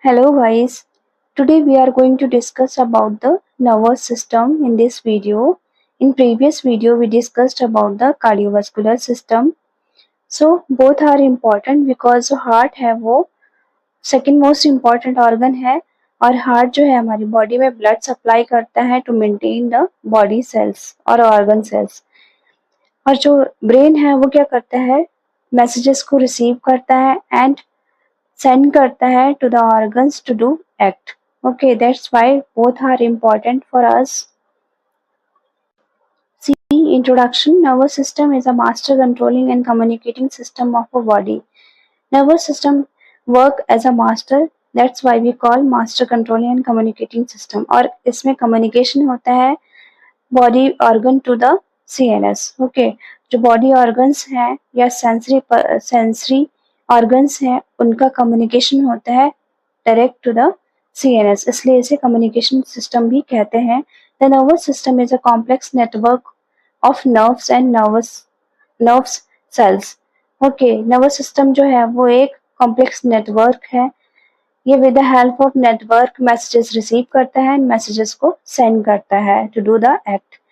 Hello guys, today we are going to discuss about the nervous system in this video. In previous video we discussed about the cardiovascular system. So both are important because heart है वो second most important organ है और heart जो है हमारी body में blood supply करता है to maintain the body cells और organ cells. और जो brain है वो क्या करता है messages को receive करता है and send करता है to the organs to do act. Okay, that's why both are important for us. See, introduction. Nervous system is a master controlling and communicating system of a body. Nervous system work as a master. That's why we call master controlling and communicating system. और इसमें communication होता है body organ to the CNS. Okay, जो body organs हैं या sensory organs हैं उनका communication होता है direct to the CNS, इसलिए इसे communication system भी कहते हैं. The nervous system is a complex network of nerves and nerves cells. Okay, nervous system जो है वो एक complex network है. ये with the help of network messages receive करता है and messages को send करता है to do the act.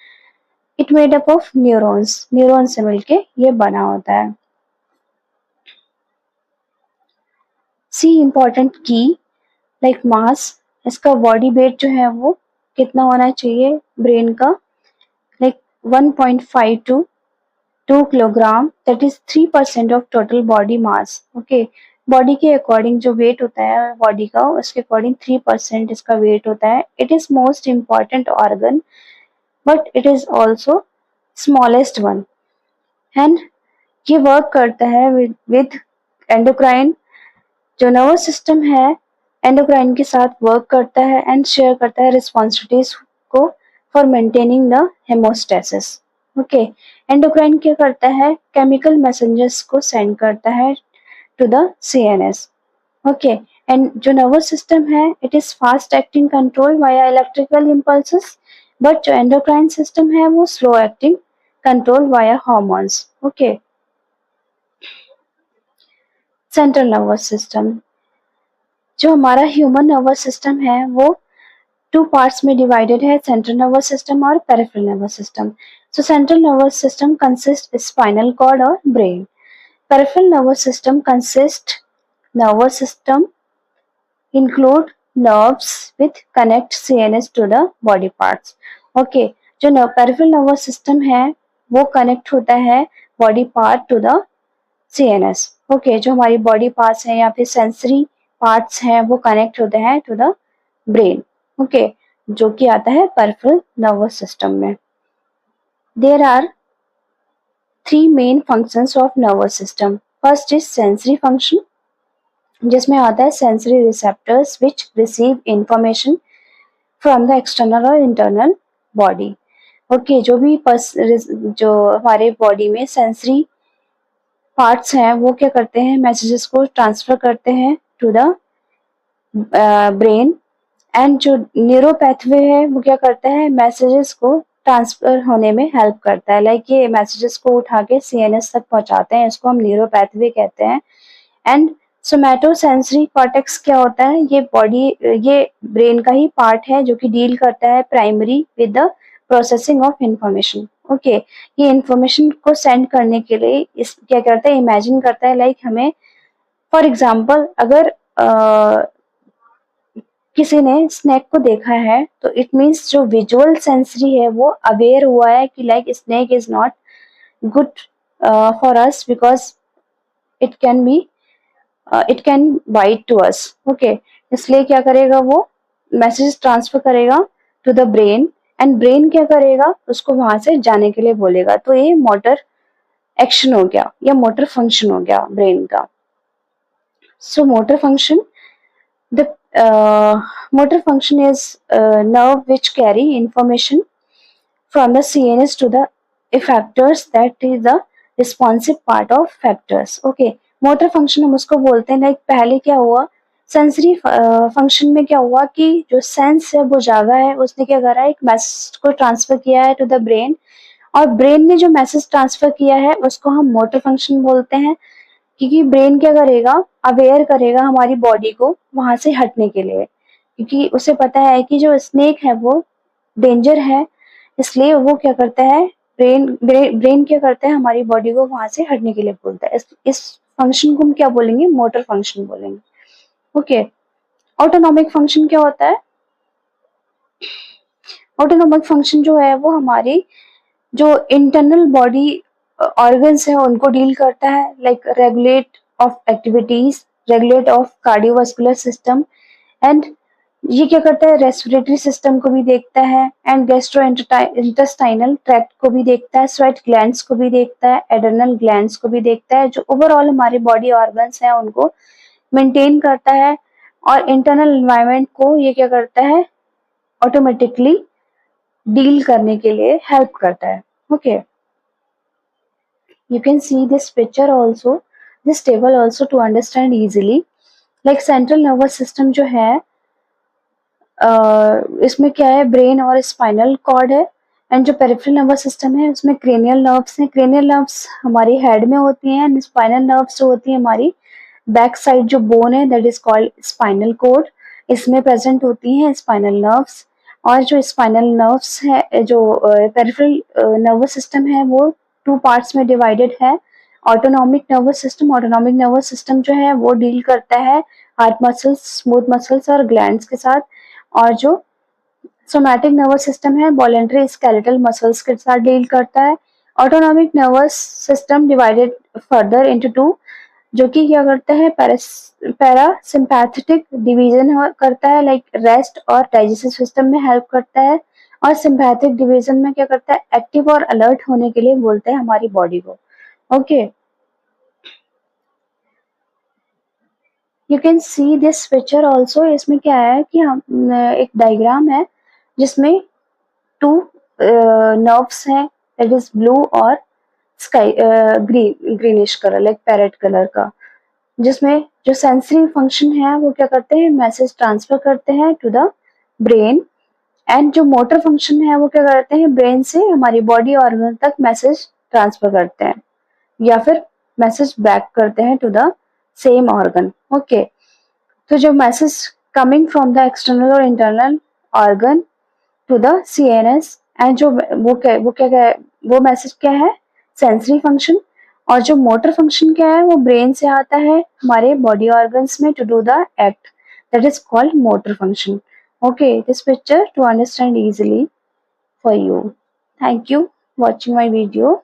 It made up of neurons. Neurons से मिलके ये बना होता है. See important key like mass. इसका body weight जो है वो कितना होना चाहिए brain का like 1.5 to 2 kilogram, that is 3% of total body mass. Okay, body के according जो weight होता है body का उसके according 3% इसका weight होता है. It is most important organ but it is also smallest one and ये वर्क करता है with endocrine. जो नर्वस सिस्टम है एंडोक्राइन के साथ वर्क करता है एंड शेयर करता है रिस्पॉन्सिबिलिटीज को for maintaining the homeostasis. Okay, endocrine क्या करता है केमिकल मैसेंजर्स को सेंड करता है to the CNS. Okay, and जो नर्वस सिस्टम है it is fast acting control via electrical impulses but जो एंडोक्राइन सिस्टम है वो slow acting control via hormones. Okay, central nervous system. जो हमारा ह्यूमन नर्वस सिस्टम है वो 2 पार्ट्स में डिवाइडेड है, सेंट्रल नर्वस सिस्टम और peripheral nervous system. So central nervous system consist spinal cord और brain. Peripheral nervous system consist nervous system include nerves with connect CNS to the body parts. Okay, जो peripheral nervous system है वो connect होता है body part to the CNS. Okay, जो हमारी body parts हैं या फिर सेंसरी पार्ट्स हैं वो कनेक्ट होते हैं टू द ब्रेन. ओके, जो कि आता है पेरिफेरल नर्वस सिस्टम में. There are 3 main functions of nervous system. First is sensory function जिसमें आता है sensory receptors which receive information from the external और इंटरनल बॉडी. ओके, जो हमारे बॉडी में सेंसरी पार्ट्स हैं वो क्या करते हैं मैसेजेस को ट्रांसफर करते हैं टू द ब्रेन एंड जो न्यूरो पैथवे है वो क्या करता है मैसेजेस को ट्रांसफर होने में हेल्प करता है. लाइक ये मैसेजेस को उठा के CNS तक पहुंचाते हैं, इसको हम न्यूरो पैथवे कहते हैं. एंड सोमैटोसेंसरी कॉर्टेक्स क्या होता है ये ब्रेन का ही पार्ट है जो कि डील करता है primary with the processing of information. Okay, ये इंफॉर्मेशन को सेंड करने के लिए इस क्या करता है इमेजिन करता है लाइक हमें फॉर एग्जांपल अगर किसी ने स्नेक को देखा है तो इट मीन्स जो विजुअल सेंसरी है वो अवेयर हुआ है कि like snake is not good for us because it can bite to us. Okay, इसलिए क्या करेगा वो मैसेज ट्रांसफर करेगा to the brain and brain क्या करेगा उसको वहां से जाने के लिए बोलेगा. तो ये मोटर एक्शन हो गया या मोटर फंक्शन हो गया ब्रेन का. सो motor function the motor function is nerve which carry information from the CNS to the effectors that is the responsive part of factors. Okay, motor function हम उसको बोलते हैं लाइक पहले क्या हुआ सेंसरी फंक्शन में क्या हुआ कि जो सेंस है वो जागा है, उसने क्या करा एक मैसेज को ट्रांसफर किया है टू द ब्रेन और ब्रेन ने जो मैसेज ट्रांसफर किया है उसको हम मोटर फंक्शन बोलते हैं. क्योंकि ब्रेन क्या करेगा, अवेयर करेगा हमारी बॉडी को वहां से हटने के लिए, क्योंकि उसे पता है कि जो स्नेक है वो डेंजर है, इसलिए वो क्या करता है, ब्रेन क्या करता है, हमारी बॉडी को वहां से हटने के लिए बोलता है। इस फंक्शन को हम क्या बोलेंगे, मोटर फंक्शन बोलेंगे। ओके, ऑटोनॉमिक फंक्शन क्या होता है? ऑटोनॉमिक फंक्शन जो है वो हमारी जो इंटरनल बॉडी ऑर्गन्स है उनको डील करता है, like regulate of activities, regulate of cardiovascular system, and ये क्या करता है, रेस्पिरेटरी सिस्टम को भी देखता है, एंड गैस्ट्रो इंटेस्टाइनल ट्रैक्ट को भी देखता है, स्वेट ग्लैंड्स को भी देखता है, एड्रेनल ग्लैंड्स को भी देखता है, जो ओवरऑल हमारे बॉडी ऑर्गन्स हैं उनको मेंटेन करता है, और इंटरनल एनवायरनमेंट को ये क्या करता है, ऑटोमेटिकली डील करने के लिए हेल्प करता है। Okay, you can see this picture also, this table also to understand easily, like central nervous system जो है इसमें क्या है, ब्रेन और स्पाइनल कॉर्ड है, एंड जो पेरिफेरल नर्वस सिस्टम है उसमें क्रेनियल नर्व्स हैं, क्रेनियल नर्व्स हमारी हेड में होती हैं, एंड स्पाइनल नर्व्स जो होती है हमारी बैक साइड जो बोन है that is called spinal cord, इसमें प्रेजेंट होती हैं स्पाइनल नर्व्स। और जो स्पाइनल नर्व्स है, जो पेरिफेरल नर्वस सिस्टम है वो टू पार्ट्स में डिवाइडेड है। Autonomic nervous system, autonomic nervous system जो है वो डील करता है हार्ट मसल्स, स्मूथ मसल्स और ग्लैंड्स के साथ, और जो सोमैटिक नर्वस सिस्टम है वॉलेंटरी स्केलेटल मसल्स के साथ डील करता है। Autonomic nervous system divided further into two, जो कि क्या करता है, पैरासिम्पैथेटिक डिवीजन करता है, लाइक रेस्ट और डाइजेस्टिव सिस्टम में हेल्प करता है, और सिम्पैथिक डिवीजन में क्या करता है, एक्टिव और अलर्ट होने के लिए बोलता है हमारी बॉडी को। Okay, you can see this picture also, इसमें क्या है कि हम एक डायग्राम है जिसमें टू नर्व्स हैं, दैट इज ब्लू और sky greenish colour, like parrot colour का, जिसमें जो सेंसरी फंक्शन है वो क्या करते हैं, मैसेज ट्रांसफर करते हैं टू द ब्रेन, एंड जो मोटर फंक्शन है वो क्या करते हैं, ब्रेन से हमारी बॉडी ऑर्गन तक मैसेज ट्रांसफर करते हैं, या फिर मैसेज बैक करते हैं to the same organ. Okay, तो जो message coming from the external और internal organ to the CNS, and जो वो मैसेज क्या है, सेंसरी फंक्शन, और जो मोटर फंक्शन क्या है वो ब्रेन से आता है हमारे बॉडी ऑर्गन्स में to do the act, that is called motor function. Okay, this picture to understand easily for you. Thank you watching my video.